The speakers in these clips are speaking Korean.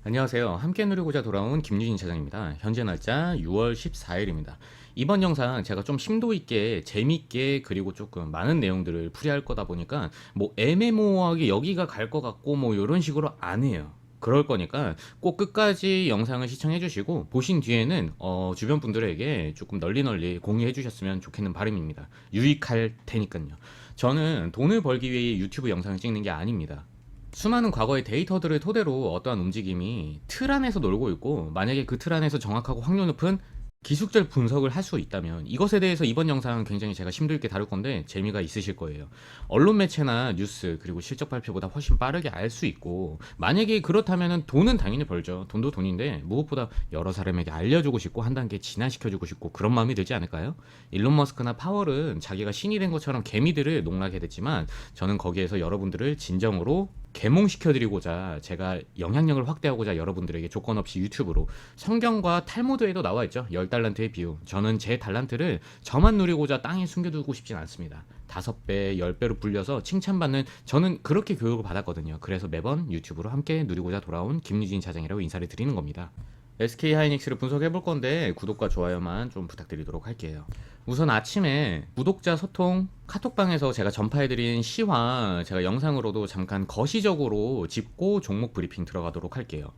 안녕하세요. 함께 누리고자 돌아온 김유진 차장입니다. 현재 날짜 6월 14일입니다. 이번 영상 제가 좀 심도 있게 재밌게 그리고 조금 많은 내용들을 풀이할 거다 보니까 뭐 애매모호하게 여기가 갈 것 같고 뭐 이런 식으로 안 해요. 그럴 거니까 꼭 끝까지 영상을 시청해 주시고 보신 뒤에는 주변 분들에게 조금 널리 공유해 주셨으면 좋겠는 바람입니다. 유익할 테니까요. 저는 돈을 벌기 위해 유튜브 영상을 찍는 게 아닙니다. 수많은 과거의 데이터들을 토대로 어떠한 움직임이 틀 안에서 놀고 있고, 만약에 그 틀 안에서 정확하고 확률 높은 기술적 분석을 할 수 있다면 이것에 대해서 이번 영상은 굉장히 제가 심도 있게 다룰 건데 재미가 있으실 거예요. 언론 매체나 뉴스 그리고 실적 발표보다 훨씬 빠르게 알 수 있고, 만약에 그렇다면 돈은 당연히 벌죠. 돈도 돈인데 무엇보다 여러 사람에게 알려주고 싶고 한 단계 진화시켜주고 싶고 그런 마음이 들지 않을까요? 일론 머스크나 파월은 자기가 신이 된 것처럼 개미들을 농락해 댔지만, 저는 거기에서 여러분들을 진정으로 계몽시켜드리고자, 제가 영향력을 확대하고자 여러분들에게 조건 없이 유튜브로 성경과 탈무드에도 나와 있죠. 10달란트의 비유. 저는 제 달란트를 저만 누리고자 땅에 숨겨두고 싶진 않습니다. 5배, 10배로 불려서 칭찬받는, 저는 그렇게 교육을 받았거든요. 그래서 매번 유튜브로 함께 누리고자 돌아온 김유진 차장이라고 인사를 드리는 겁니다. SK 하이닉스를 분석해 볼 건데 구독과 좋아요만 좀 부탁드리도록 할게요. 우선 아침에 구독자 소통 카톡방에서 제가 전파해드린 시황 제가 영상으로도 잠깐 거시적으로 짚고 종목 브리핑 들어가도록 할게요.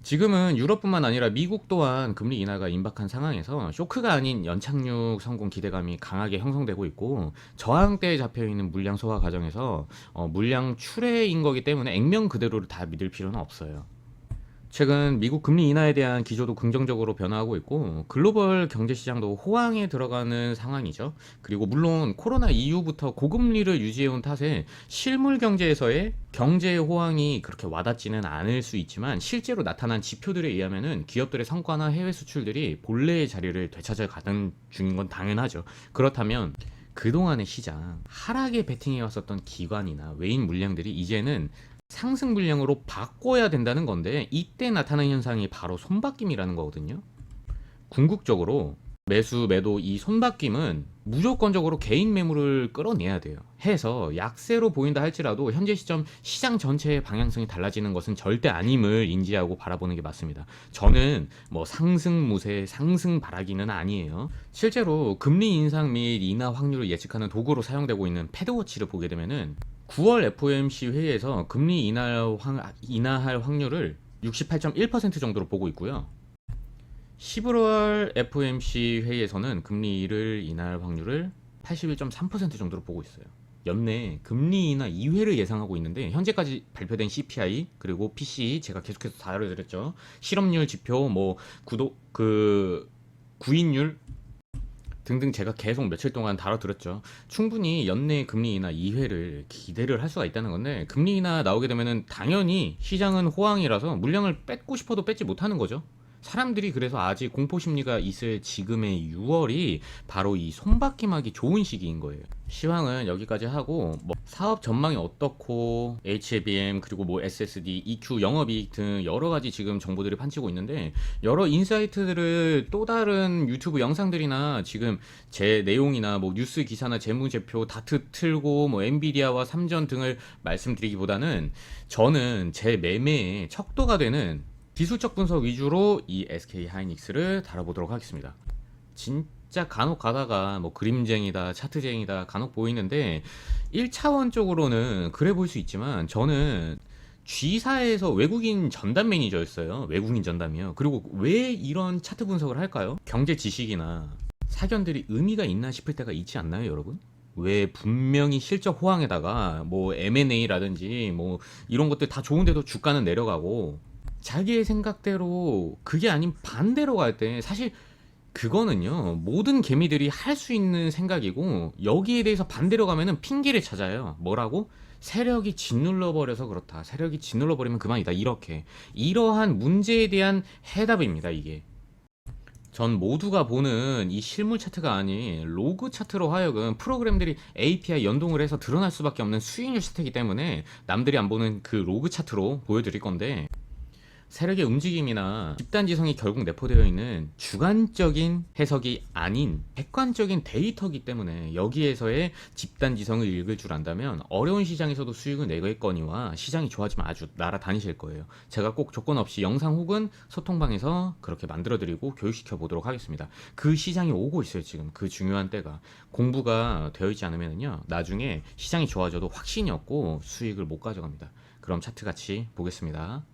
지금은 유럽뿐만 아니라 미국 또한 금리 인하가 임박한 상황에서 쇼크가 아닌 연착륙 성공 기대감이 강하게 형성되고 있고, 저항대에 잡혀있는 물량 소화 과정에서 물량 출회인 거기 때문에 액면 그대로를 다 믿을 필요는 없어요. 최근 미국 금리 인하에 대한 기조도 긍정적으로 변화하고 있고, 글로벌 경제 시장도 호황에 들어가는 상황이죠. 그리고 물론 코로나 이후부터 고금리를 유지해온 탓에 실물 경제에서의 경제 호황이 그렇게 와닿지는 않을 수 있지만, 실제로 나타난 지표들에 의하면은 기업들의 성과나 해외 수출들이 본래의 자리를 되찾아가는 중인 건 당연하죠. 그렇다면 그동안의 시장 하락에 베팅해 왔었던 기관이나 외인 물량들이 이제는 상승 물량으로 바꿔야 된다는 건데, 이때 나타나는 현상이 바로 손바뀜이라는 거거든요. 궁극적으로 매수 매도 이 손바뀜은 무조건적으로 개인 매물을 끌어내야 돼요. 해서 약세로 보인다 할지라도 현재 시점 시장 전체의 방향성이 달라지는 것은 절대 아님을 인지하고 바라보는 게 맞습니다. 저는 뭐 상승무새 상승 바라기는 아니에요. 실제로 금리 인상 및 인하 확률을 예측하는 도구로 사용되고 있는 패드워치를 보게 되면은 9월 FOMC 회의에서 금리 인하할 확률을 68.1% 정도로 보고 있고요. 11월 FOMC 회의에서는 금리를 인하할 확률을 81.3% 정도로 보고 있어요. 연내 금리 인하 2회를 예상하고 있는데, 현재까지 발표된 CPI 그리고 PCE 제가 계속해서 다뤄드렸죠. 실업률 지표, 뭐 구인율 등등 제가 계속 며칠 동안 다뤄드렸죠. 충분히 연내 금리 인하 2회를 기대를 할 수가 있다는 건데, 금리 인하 나오게 되면은 당연히 시장은 호황이라서 물량을 뺏고 싶어도 뺏지 못하는 거죠. 사람들이 그래서 아직 공포심리가 있을 지금의 6월이 바로 이 손바뀜하기 좋은 시기인 거예요. 시황은 여기까지 하고, 뭐 사업 전망이 어떻고 HBM 그리고 뭐 SSD, EQ, 영업이익 등 여러 가지 지금 정보들이 판치고 있는데, 여러 인사이트들을 또 다른 유튜브 영상들이나 지금 제 내용이나 뭐 뉴스 기사나 재무제표 다트 틀고 뭐 엔비디아와 삼전 등을 말씀드리기보다는, 저는 제 매매의 척도가 되는 기술적 분석 위주로 이 SK 하이닉스를 다뤄보도록 하겠습니다. 진짜 간혹 가다가 뭐 그림쟁이다, 차트쟁이다 간혹 보이는데, 1차원적으로는 그래 볼 수 있지만 저는 G사에서 외국인 전담 매니저였어요. 외국인 전담이요. 그리고 왜 이런 차트 분석을 할까요? 경제 지식이나 사견들이 의미가 있나 싶을 때가 있지 않나요, 여러분? 왜 분명히 실적 호황에다가 뭐 M&A라든지 뭐 이런 것들 다 좋은데도 주가는 내려가고, 자기의 생각대로 그게 아닌 반대로 갈 때 사실 그거는요, 모든 개미들이 할 수 있는 생각이고, 여기에 대해서 반대로 가면은 핑계를 찾아요. 뭐라고? 세력이 짓눌러 버려서 그렇다, 세력이 짓눌러 버리면 그만이다, 이렇게. 이러한 문제에 대한 해답입니다, 이게. 전 모두가 보는 이 실물 차트가 아닌 로그 차트로 하여금 프로그램들이 API 연동을 해서 드러날 수밖에 없는 수익률 차트이기 때문에 남들이 안 보는 그 로그 차트로 보여드릴 건데, 세력의 움직임이나 집단지성이 결국 내포되어 있는 주관적인 해석이 아닌 객관적인 데이터이기 때문에 여기에서의 집단지성을 읽을 줄 안다면 어려운 시장에서도 수익을 내겠거니와 시장이 좋아지면 아주 날아다니실 거예요. 제가 꼭 조건 없이 영상 혹은 소통방에서 그렇게 만들어드리고 교육시켜 보도록 하겠습니다. 그 시장이 오고 있어요. 지금 그 중요한 때가 공부가 되어 있지 않으면요 나중에 시장이 좋아져도 확신이 없고 수익을 못 가져갑니다. 그럼 차트 같이 보겠습니다.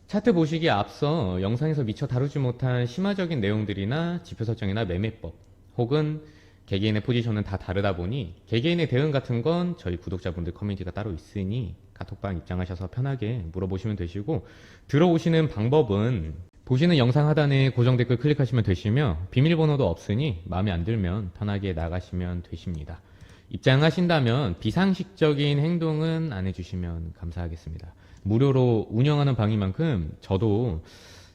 차트 보시기에 앞서 영상에서 미처 다루지 못한 심화적인 내용들이나 지표 설정이나 매매법 혹은 개개인의 포지션은 다 다르다 보니 개개인의 대응 같은 건 저희 구독자분들 커뮤니티가 따로 있으니 카톡방 입장하셔서 편하게 물어보시면 되시고, 들어오시는 방법은 보시는 영상 하단에 고정 댓글 클릭하시면 되시며 비밀번호도 없으니 마음에 안 들면 편하게 나가시면 되십니다. 입장하신다면 비상식적인 행동은 안 해주시면 감사하겠습니다. 무료로 운영하는 방인 만큼 저도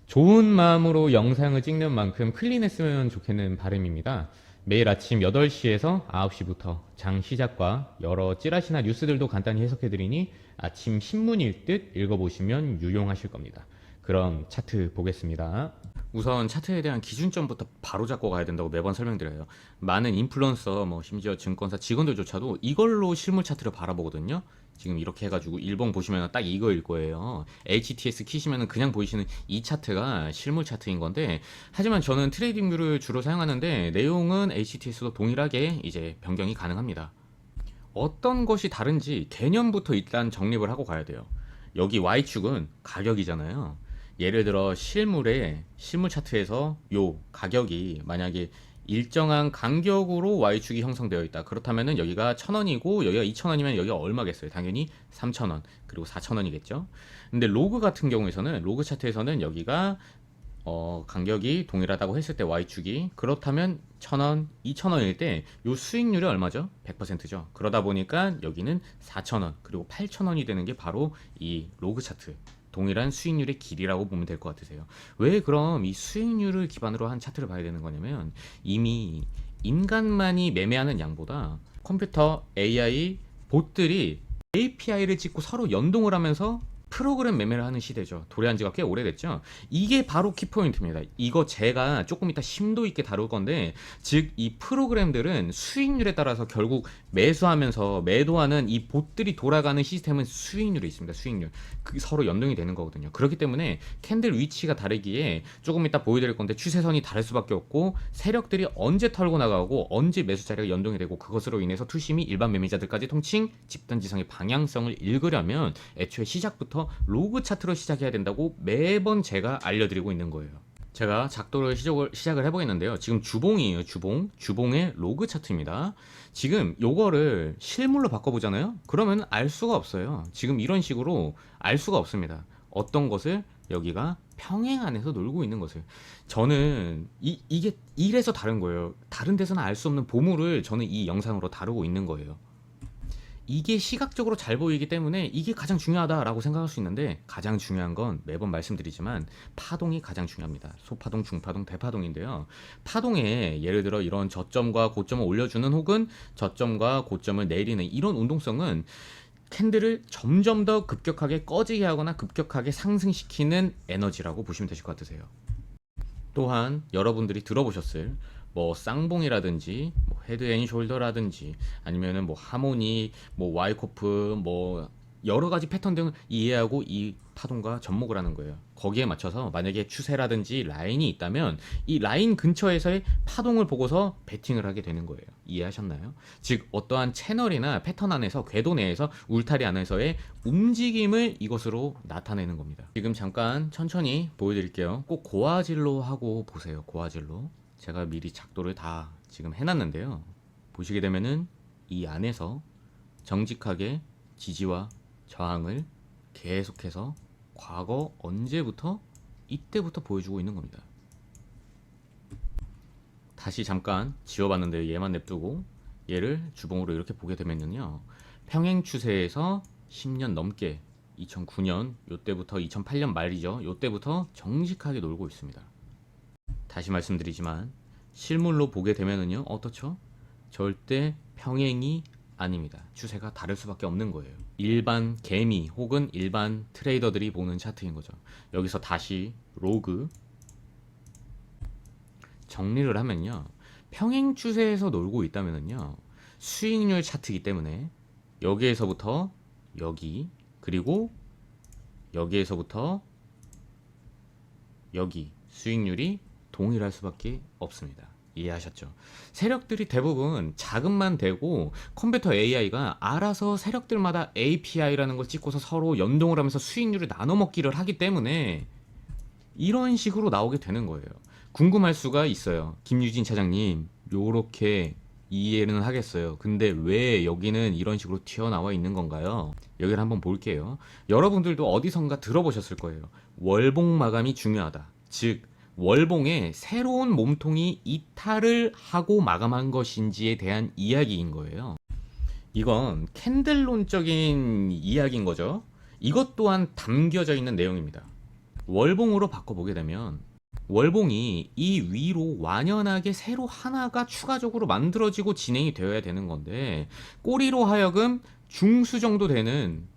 좋은 마음으로 영상을 찍는 만큼 클린했으면 좋겠는 바람입니다. 매일 아침 8시에서 9시부터 장 시작과 여러 찌라시나 뉴스들도 간단히 해석해드리니 아침 신문일 듯 읽어보시면 유용하실 겁니다. 그럼 차트 보겠습니다. 우선 차트에 대한 기준점부터 바로 잡고 가야 된다고 매번 설명드려요. 많은 인플루언서, 심지어 증권사 직원들조차도 이걸로 실물 차트를 바라보거든요. 지금 이렇게 해가지고 일봉 보시면 딱 이거일 거예요. HTS 키시면 그냥 보이시는 이 차트가 실물 차트인 건데, 하지만 저는 트레이딩 뷰를 주로 사용하는데 내용은 HTS도 동일하게 이제 변경이 가능합니다. 어떤 것이 다른지 개념부터 일단 정립을 하고 가야 돼요. 여기 Y축은 가격이잖아요. 예를 들어 실물 차트에서 요 가격이 만약에 일정한 간격으로 Y축이 형성되어 있다. 그렇다면은 여기가 1,000원이고 여기가 2,000원이면 여기가 얼마겠어요? 당연히 3,000원 그리고 4,000원이겠죠. 근데 로그 같은 경우에서는 로그 차트에서는 여기가 간격이 동일하다고 했을 때 Y축이 그렇다면 1,000원, 2,000원일 때 요 수익률이 얼마죠? 100%죠. 그러다 보니까 여기는 4,000원 그리고 8,000원이 되는 게 바로 이 로그 차트, 동일한 수익률의 길이라고 보면 될 것 같으세요. 왜 그럼 이 수익률을 기반으로 한 차트를 봐야 되는 거냐면, 이미 인간만이 매매하는 양보다 컴퓨터, AI, 봇들이 API를 찍고 서로 연동을 하면서 프로그램 매매를 하는 시대죠. 도래한 지가 꽤 오래됐죠. 이게 바로 키포인트입니다. 이거 제가 조금 이따 심도 있게 다룰 건데, 즉 이 프로그램들은 수익률에 따라서 결국 매수하면서 매도하는 이 봇들이 돌아가는 시스템은 수익률이 있습니다. 수익률. 그게 서로 연동이 되는 거거든요. 그렇기 때문에 캔들 위치가 다르기에 조금 이따 보여드릴 건데 추세선이 다를 수밖에 없고, 세력들이 언제 털고 나가고 언제 매수 자리가 연동이 되고, 그것으로 인해서 투심이 일반 매매자들까지 통칭 집단지성의 방향성을 읽으려면 애초에 시작부터 로그 차트로 시작해야 된다고 매번 제가 알려드리고 있는 거예요. 제가 작도를 시작을 해보겠는데요. 지금 주봉이에요. 주봉의 로그 차트입니다. 지금 요거를 실물로 바꿔보잖아요. 그러면 알 수가 없어요. 지금 이런 식으로 알 수가 없습니다. 어떤 것을 여기가 평행 안에서 놀고 있는 것을. 저는 이게 이래서 다른 거예요. 다른 데서는 알 수 없는 보물을 저는 이 영상으로 다루고 있는 거예요. 이게 시각적으로 잘 보이기 때문에 이게 가장 중요하다라고 생각할 수 있는데, 가장 중요한 건 매번 말씀드리지만 파동이 가장 중요합니다. 소파동, 중파동, 대파동인데요. 파동에 예를 들어 이런 저점과 고점을 올려주는 혹은 저점과 고점을 내리는 이런 운동성은 캔들을 점점 더 급격하게 꺼지게 하거나 급격하게 상승시키는 에너지라고 보시면 되실 것 같으세요. 또한 여러분들이 들어보셨을 쌍봉이라든지 헤드앤숄더라든지 아니면은 하모니, 와이코프, 여러 가지 패턴 등을 이해하고 이 파동과 접목을 하는 거예요. 거기에 맞춰서 만약에 추세라든지 라인이 있다면 이 라인 근처에서의 파동을 보고서 베팅을 하게 되는 거예요. 이해하셨나요? 즉 어떠한 채널이나 패턴 안에서, 궤도 내에서, 울타리 안에서의 움직임을 이것으로 나타내는 겁니다. 지금 잠깐 천천히 보여드릴게요. 꼭 고화질로 하고 보세요. 고화질로. 제가 미리 작도를 다 지금 해놨는데요. 보시게 되면은 이 안에서 정직하게 지지와 저항을 계속해서 과거 언제부터, 이때부터 보여주고 있는 겁니다. 다시 잠깐 지워봤는데 얘만 냅두고 얘를 주봉으로 이렇게 보게 되면요, 평행 추세에서 10년 넘게 2009년 요때부터 2008년 말이죠. 요때부터 정직하게 놀고 있습니다. 다시 말씀드리지만 실물로 보게 되면은요 어떻죠? 절대 평행이 아닙니다. 추세가 다를 수밖에 없는 거예요. 일반 개미 혹은 일반 트레이더들이 보는 차트인 거죠. 여기서 다시 로그 정리를 하면요. 평행 추세에서 놀고 있다면요. 수익률 차트이기 때문에 여기에서부터 여기, 그리고 여기에서부터 여기 수익률이 동일할 수밖에 없습니다. 이해하셨죠? 세력들이 대부분 자금만 되고 컴퓨터 AI가 알아서 세력들마다 API라는 걸 찍고서 서로 연동을 하면서 수익률을 나눠 먹기를 하기 때문에 이런 식으로 나오게 되는 거예요. 궁금할 수가 있어요. 김유진 차장님, 요렇게 이해는 하겠어요. 근데 왜 여기는 이런 식으로 튀어나와 있는 건가요? 여기를 한번 볼게요. 여러분들도 어디선가 들어보셨을 거예요. 월봉 마감이 중요하다. 즉, 월봉에 새로운 몸통이 이탈을 하고 마감한 것인지에 대한 이야기인 거예요. 이건 캔들론적인 이야기인 거죠. 이것 또한 담겨져 있는 내용입니다. 월봉으로 바꿔보게 되면 월봉이 이 위로 완연하게 새로 하나가 추가적으로 만들어지고 진행이 되어야 되는 건데 꼬리로 하여금 중수 정도 되는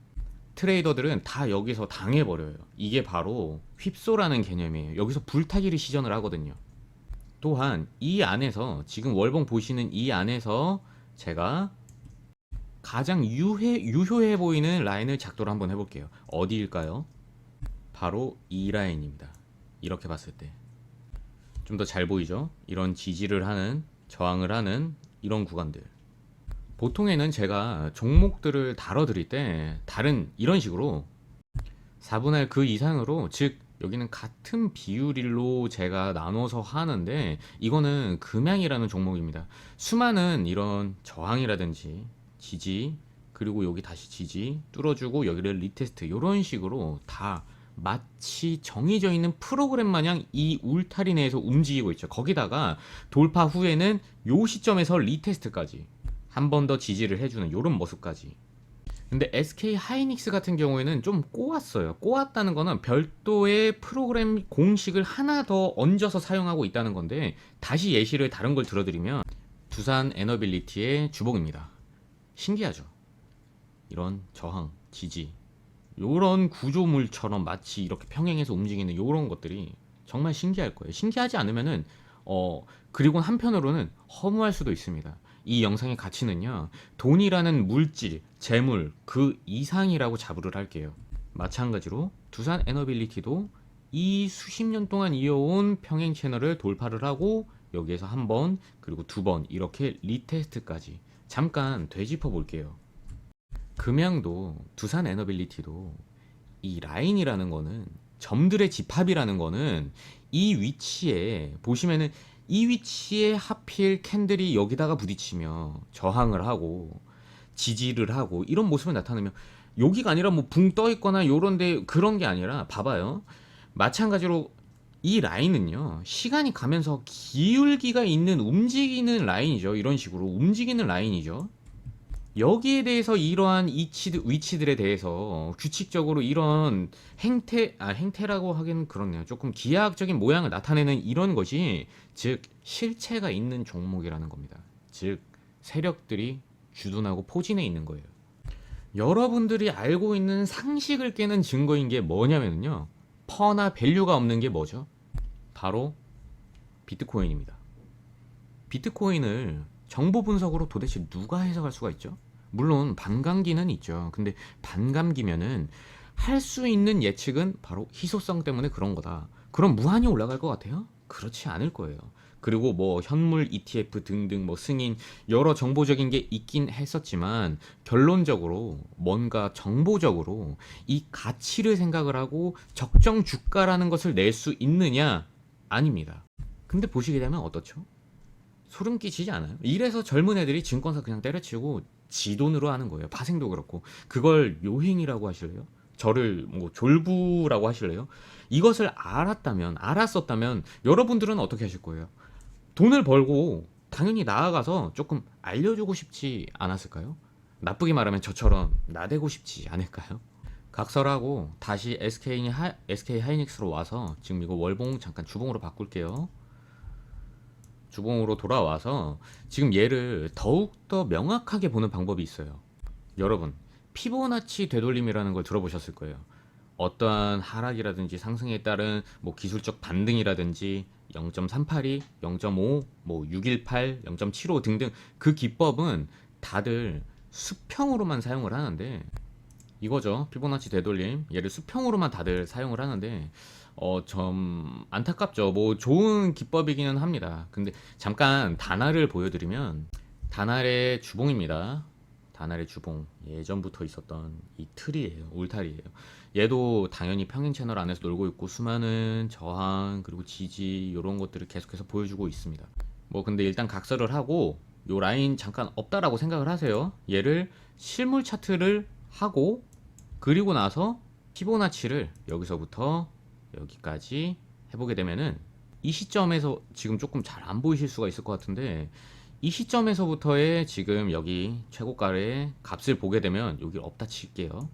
트레이더들은 다 여기서 당해버려요. 이게 바로 휩소라는 개념이에요. 여기서 불타기를 시전을 하거든요. 또한 이 안에서 지금 월봉 보시는 이 안에서 제가 가장 유효해 보이는 라인을 작도를 한번 해볼게요. 어디일까요? 바로 이 라인입니다. 이렇게 봤을 때 좀 더 잘 보이죠? 이런 지지를 하는, 저항을 하는 이런 구간들. 보통에는 제가 종목들을 다뤄드릴 때 다른 이런 식으로 4분의 1 그 이상으로, 즉 여기는 같은 비율로 제가 나눠서 하는데 이거는 금양이라는 종목입니다. 수많은 이런 저항이라든지 지지, 그리고 여기 다시 지지 뚫어주고 여기를 리테스트, 이런 식으로 다 마치 정해져 있는 프로그램 마냥 이 울타리 내에서 움직이고 있죠. 거기다가 돌파 후에는 요 시점에서 리테스트까지 한 번 더 지지를 해주는 이런 모습까지. 근데 SK 하이닉스 같은 경우에는 좀 꼬았어요. 꼬았다는 거는 별도의 프로그램 공식을 하나 더 얹어서 사용하고 있다는 건데, 다시 예시를 다른 걸 들어드리면 두산 에너빌리티의 주봉입니다. 신기하죠? 이런 저항, 지지, 요런 구조물처럼 마치 이렇게 평행해서 움직이는 요런 것들이 정말 신기할 거예요. 신기하지 않으면은 그리고 한편으로는 허무할 수도 있습니다. 이 영상의 가치는요, 돈이라는 물질, 재물 그 이상이라고 자부를 할게요. 마찬가지로 두산 에너빌리티도 이 수십 년 동안 이어온 평행 채널을 돌파를 하고 여기에서 한 번, 그리고 두 번 이렇게 리테스트까지 잠깐 되짚어 볼게요. 금양도 두산 에너빌리티도 이 라인이라는 거는, 점들의 집합이라는 거는 이 위치에 보시면은 이 위치에 하필 캔들이 여기다가 부딪히며 저항을 하고 지지를 하고 이런 모습을 나타내면, 여기가 아니라 뭐 붕 떠 있거나 요런데 그런 게 아니라 봐봐요. 마찬가지로 이 라인은요, 시간이 가면서 기울기가 있는 움직이는 라인이죠. 이런 식으로 움직이는 라인이죠. 여기에 대해서 이러한 위치들에 대해서 규칙적으로 이런 행태라고 하기는 그렇네요. 조금 기하학적인 모양을 나타내는 이런 것이, 즉 실체가 있는 종목이라는 겁니다. 즉 세력들이 주둔하고 포진해 있는 거예요. 여러분들이 알고 있는 상식을 깨는 증거인 게 뭐냐면요, 퍼나 밸류가 없는 게 뭐죠? 바로 비트코인입니다. 비트코인을 정보 분석으로 도대체 누가 해석할 수가 있죠? 물론 반감기는 있죠. 근데 반감기면은 할 수 있는 예측은 바로 희소성 때문에 그런 거다. 그럼 무한히 올라갈 것 같아요? 그렇지 않을 거예요. 그리고 뭐 현물 ETF 등등 뭐 승인 여러 정보적인 게 있긴 했었지만, 결론적으로 뭔가 정보적으로 이 가치를 생각을 하고 적정 주가라는 것을 낼 수 있느냐? 아닙니다. 근데 보시게 되면 어떻죠? 소름 끼치지 않아요? 이래서 젊은 애들이 증권사 그냥 때려치우고 지 돈으로 하는 거예요. 파생도 그렇고. 그걸 요행이라고 하실래요? 저를 뭐 졸부라고 하실래요? 이것을 알았었다면 여러분들은 어떻게 하실 거예요? 돈을 벌고 당연히 나아가서 조금 알려주고 싶지 않았을까요? 나쁘게 말하면 저처럼 나대고 싶지 않을까요? 각설하고 다시 SK 하이닉스로 와서, 지금 이거 월봉 잠깐 주봉으로 바꿀게요. 주봉으로 돌아와서 지금 얘를 더욱더 명확하게 보는 방법이 있어요. 여러분, 피보나치 되돌림이라는 걸 들어보셨을 거예요. 어떠한 하락이라든지 상승에 따른 뭐 기술적 반등이라든지 0.382, 0.5, 뭐 618, 0.75 등등 그 기법은 다들 수평으로만 사용을 하는데 이거죠. 피보나치 되돌림. 얘를 수평으로만 다들 사용을 하는데 좀 안타깝죠. 뭐 좋은 기법이기는 합니다. 근데 잠깐 단알을 보여드리면 단알의 주봉입니다. 단알의 주봉. 예전부터 있었던 이 틀이에요. 울타리예요. 얘도 당연히 평행 채널 안에서 놀고 있고 수많은 저항 그리고 지지 이런 것들을 계속해서 보여주고 있습니다. 뭐 근데 일단 각설을 하고 요 라인 잠깐 없다라고 생각을 하세요. 얘를 실물 차트를 하고 그리고 나서 피보나치를 여기서부터 여기까지 해보게 되면은 이 시점에서 지금 조금 잘 안 보이실 수가 있을 것 같은데 이 시점에서부터의 지금 여기 최고가의 값을 보게 되면 여기 없다 칠게요.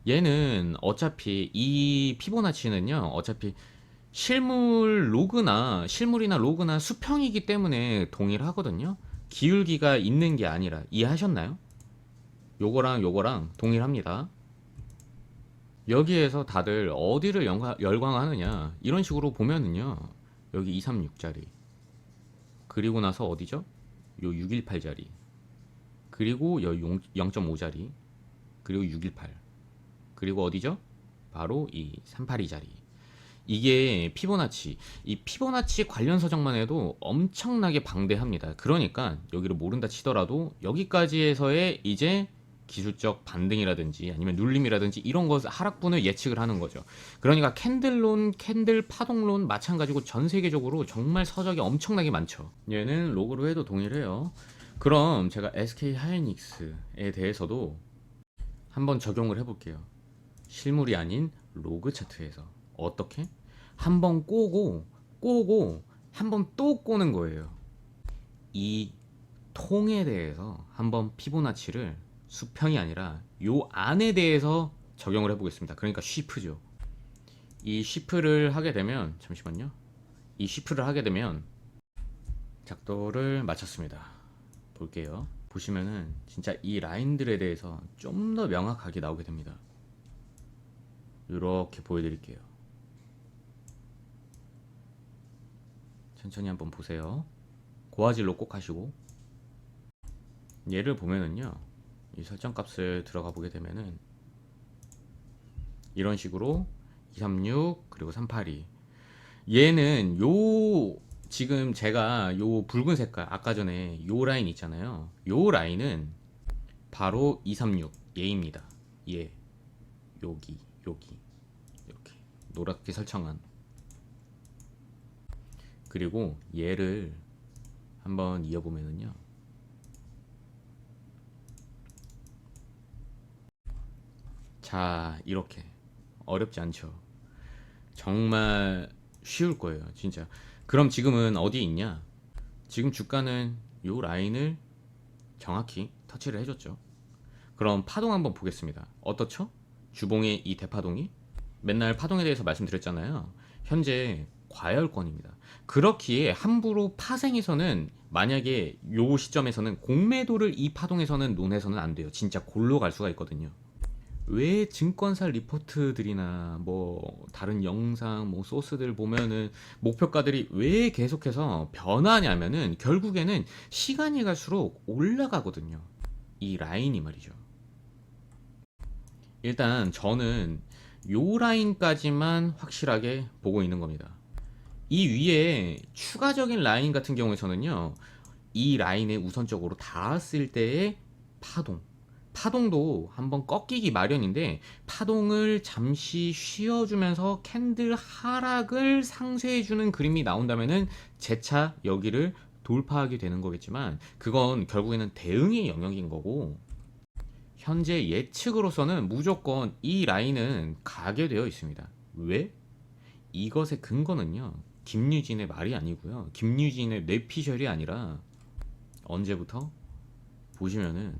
얘는 어차피 이 피보나치는요 어차피 실물이나 로그나 수평이기 때문에 동일하거든요. 기울기가 있는 게 아니라 이해하셨나요? 요거랑 요거랑 동일합니다. 여기에서 다들 어디를 열광하느냐 이런 식으로 보면은요 여기 236짜리 그리고 나서 어디죠? 요 618짜리 그리고 여기 0.5짜리 그리고 618 그리고 어디죠? 바로 이 382짜리 이게 피보나치 이 피보나치 관련 서적만 해도 엄청나게 방대합니다. 그러니까 여기를 모른다 치더라도 여기까지에서의 이제 기술적 반등이라든지 아니면 눌림이라든지 이런 것 하락분을 예측을 하는 거죠. 그러니까 캔들론, 캔들 파동론 마찬가지고 전 세계적으로 정말 서적이 엄청나게 많죠. 얘는 로그로 해도 동일해요. 그럼 제가 SK 하이닉스에 대해서도 한번 적용을 해볼게요. 실물이 아닌 로그 차트에서 어떻게? 한번 꼬고 한번 또 꼬는 거예요. 이 통에 대해서 한번 피보나치를 수평이 아니라 요 안에 대해서 적용을 해보겠습니다. 그러니까 쉬프죠. 이 쉬프를 하게 되면 잠시만요. 이 쉬프를 하게 되면 작도를 마쳤습니다. 볼게요. 보시면은 진짜 이 라인들에 대해서 좀 더 명확하게 나오게 됩니다. 이렇게 보여드릴게요. 천천히 한번 보세요. 고화질로 꼭 하시고 얘를 보면은요 이 설정 값을 들어가 보게 되면은 이런 식으로 236 그리고 382 얘는 요 지금 제가 요 붉은 색깔 아까 전에 요 라인 있잖아요. 요 라인은 바로 236 얘입니다. 얘 여기 이렇게 노랗게 설정한 그리고 얘를 한번 이어보면은요 자 이렇게 어렵지 않죠. 정말 쉬울 거예요 진짜. 그럼 지금은 어디에 있냐? 지금 주가는 요 라인을 정확히 터치를 해줬죠. 그럼 파동 한번 보겠습니다. 어떻죠? 주봉의 이 대파동이 맨날 파동에 대해서 말씀드렸잖아요. 현재 과열권입니다. 그렇기에 함부로 파생에서는 만약에 요 시점에서는 공매도를 이 파동에서는 논해서는 안 돼요. 진짜 골로 갈 수가 있거든요. 왜 증권사 리포트들이나 뭐 다른 영상 뭐 소스들 보면은 목표가들이 왜 계속해서 변하냐면은 결국에는 시간이 갈수록 올라가거든요. 이 라인이 말이죠. 일단 저는 요 라인까지만 확실하게 보고 있는 겁니다. 이 위에 추가적인 라인 같은 경우에서는요 이 라인에 우선적으로 닿았을 때의 파동도 한번 꺾이기 마련인데 파동을 잠시 쉬어주면서 캔들 하락을 상쇄해주는 그림이 나온다면은 재차 여기를 돌파하게 되는 거겠지만 그건 결국에는 대응의 영역인 거고 현재 예측으로서는 무조건 이 라인은 가게 되어 있습니다. 왜? 이것의 근거는요 김유진의 말이 아니고요 김유진의 뇌피셜이 아니라 언제부터? 보시면은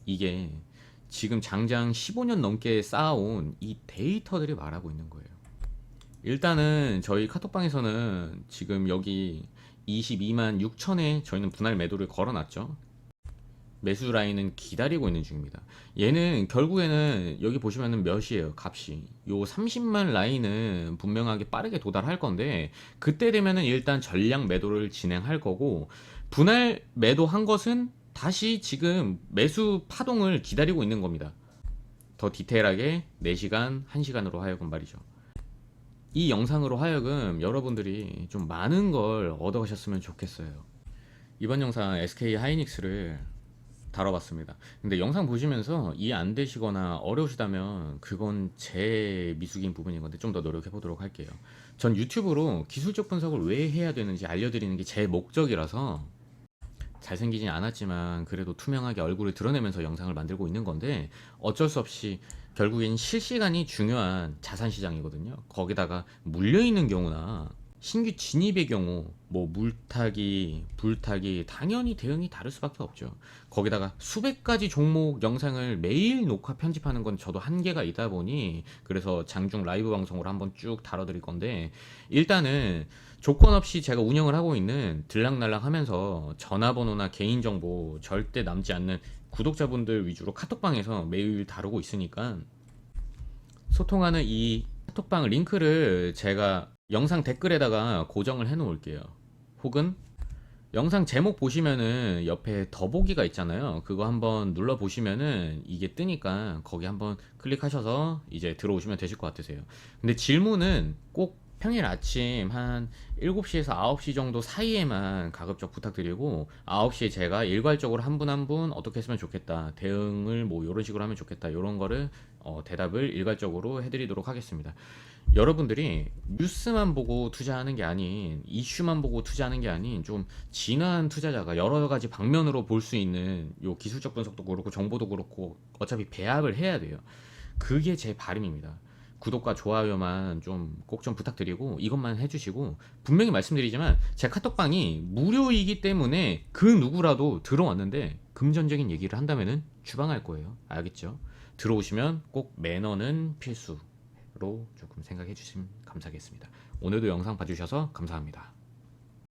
이게 지금 장장 15년 넘게 쌓아온 이 데이터들이 말하고 있는 거예요. 일단은 저희 카톡방에서는 지금 여기 22만 6천에 저희는 분할 매도를 걸어놨죠. 매수 라인은 기다리고 있는 중입니다. 얘는 결국에는 여기 보시면은 몇이에요, 값이. 요 30만 라인은 분명하게 빠르게 도달할 건데, 그때 되면은 일단 전량 매도를 진행할 거고, 분할 매도한 것은 다시 지금 매수 파동을 기다리고 있는 겁니다. 더 디테일하게 4시간, 1시간으로 하여금 말이죠. 이 영상으로 하여금 여러분들이 좀 많은 걸 얻어가셨으면 좋겠어요. 이번 영상 SK 하이닉스를 다뤄봤습니다. 근데 영상 보시면서 이해 안 되시거나 어려우시다면 그건 제 미숙인 부분인 건데 좀 더 노력해 보도록 할게요. 전 유튜브로 기술적 분석을 왜 해야 되는지 알려드리는 게 제 목적이라서 잘생기진 않았지만 그래도 투명하게 얼굴을 드러내면서 영상을 만들고 있는 건데, 어쩔 수 없이 결국엔 실시간이 중요한 자산 시장이거든요. 거기다가 물려있는 경우나 신규 진입의 경우 뭐 물타기, 불타기 당연히 대응이 다를 수밖에 없죠. 거기다가 수백 가지 종목 영상을 매일 녹화 편집하는 건 저도 한계가 있다 보니 그래서 장중 라이브 방송으로 한번 쭉 다뤄드릴 건데, 일단은 조건 없이 제가 운영을 하고 있는 들락날락 하면서 전화번호나 개인정보 절대 남지 않는 구독자분들 위주로 카톡방에서 매일 다루고 있으니까, 소통하는 이 카톡방 링크를 제가 영상 댓글에다가 고정을 해 놓을게요. 혹은 영상 제목 보시면은 옆에 더보기가 있잖아요. 그거 한번 눌러 보시면은 이게 뜨니까 거기 한번 클릭하셔서 이제 들어오시면 되실 것 같으세요. 근데 질문은 꼭 평일 아침 한 7시에서 9시 정도 사이에만 가급적 부탁드리고, 9시에 제가 일괄적으로 한 분 한 분 어떻게 했으면 좋겠다, 대응을 뭐 이런 식으로 하면 좋겠다, 이런 거를 대답을 일괄적으로 해드리도록 하겠습니다. 여러분들이 뉴스만 보고 투자하는 게 아닌, 이슈만 보고 투자하는 게 아닌 좀 진화한 투자자가 여러 가지 방면으로 볼 수 있는 요 기술적 분석도 그렇고 정보도 그렇고 어차피 배합을 해야 돼요. 그게 제 바람입니다. 구독과 좋아요만 좀 꼭 좀 부탁드리고 이것만 해주시고, 분명히 말씀드리지만 제 카톡방이 무료이기 때문에 그 누구라도 들어왔는데 금전적인 얘기를 한다면은 주방할 거예요. 알겠죠? 들어오시면 꼭 매너는 필수로 조금 생각해 주시면 감사하겠습니다. 오늘도 영상 봐주셔서 감사합니다.